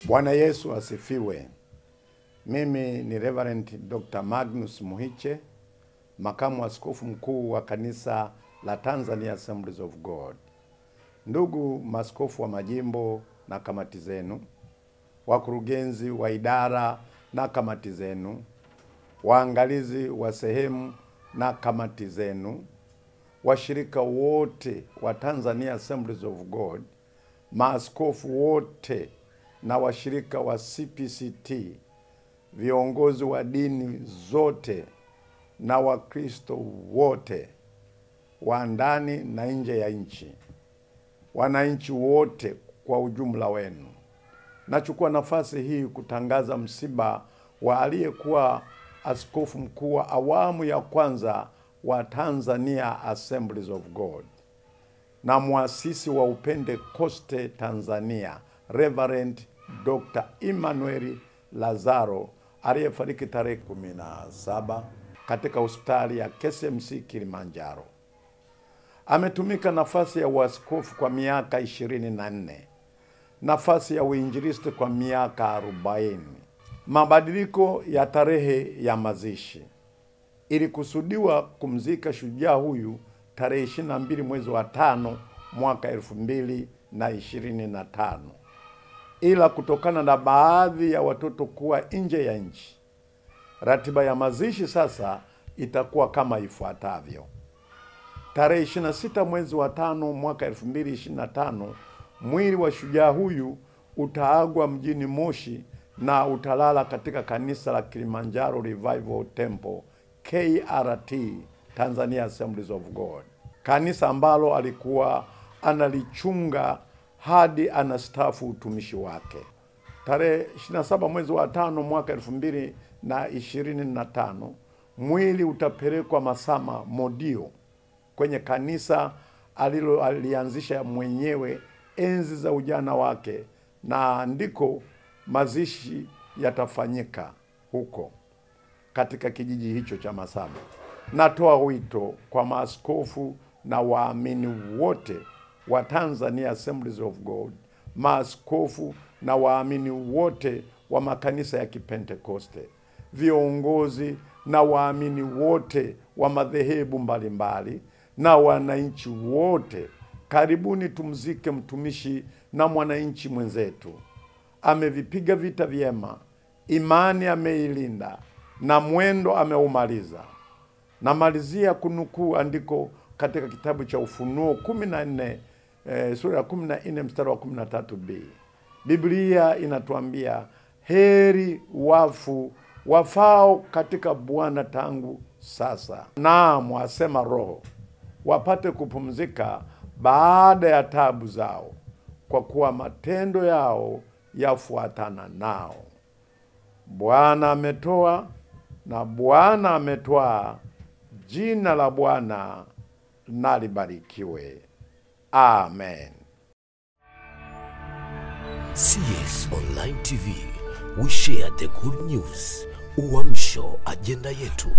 Bwana Yesu asifiwe. Mimi ni Reverend Dr. Magnus Muhiche, makamu askofu mkuu wa kanisa la Tanzania Assemblies of God. Ndugu maaskofu wa majimbo na kamati zenu, wakurugenzi wa idara na kamati zenu, waangalizi wa sehemu na kamati zenu, washirika wote wa Tanzania Assemblies of God, maaskofu wote na washirika wa CPCT, viongozi wa dini zote na Wakristo wote wa ndani na nje ya nchi, wananchi wote kwa ujumla wenu. Nachukua nafasi hii kutangaza msiba wa aliyekuwa askofu mkuu wa awamu ya kwanza wa Tanzania Assemblies of God na muasisi wa Upentekoste Tanzania, Reverend Dr. Emmanuel Lazaro, aliyefariki tarehe 17 katika hospitali ya KCMC Kilimanjaro. Ametumika nafasi ya uaskofu kwa miaka 24, nafasi ya uinjilisti kwa miaka 40. Mabadiliko ya tarehe ya mazishi ilikusudiwa kumzika shujaa huyu tarehe 22 mwezi wa 5 mwaka 2025. Ila kutokana na baadhi ya watoto kuwa nje ya nchi, ratiba ya mazishi sasa itakuwa kama ifuatavyo. Tarehe 26 mwezi wa 5 mwaka 2025, mwili wa shujaa huyu utaagwa mjini Moshi na utalala katika kanisa la Kilimanjaro Revival Temple KRT Tanzania Assemblies of God, kanisa ambalo alikuwa analichunga hadi anastaafu utumishi wake. Tarehe 27 mwezi wa 5 mwaka 2025, mwili utapelekwa Masama Modio kwenye kanisa alianzisha mwenyewe enzi za ujana wake, na ndiko mazishi yatafanyika huko katika kijiji hicho cha Masama. Natoa wito kwa maaskofu na waamini wote wa Tanzania Assemblies of God, maaskofu na waamini wote wa makanisa ya Kipentekoste, viongozi na waamini wote wa madhehebu mbalimbali na wananchi wote, karibuni tumzike mtumishi na mwananchi mwenzetu. Amevipiga vita vyema, imani ameilinda na mwendo ameumaliza. Namalizia kunukuu andiko katika kitabu cha Ufunuo 14, sura ya 14 mstari wa 13b. Biblia inatuambia, heri wafu wafao katika Bwana tangu sasa, naam, asema Roho, wapate kupumzika baada ya taabu zao, kwa kuwa matendo yao yafuatana nao. Bwana ametoa na Bwana ametwaa, jina la Bwana na libarikiwe. Amen. CS Online TV, we share the good news. Uamsho, agenda yetu.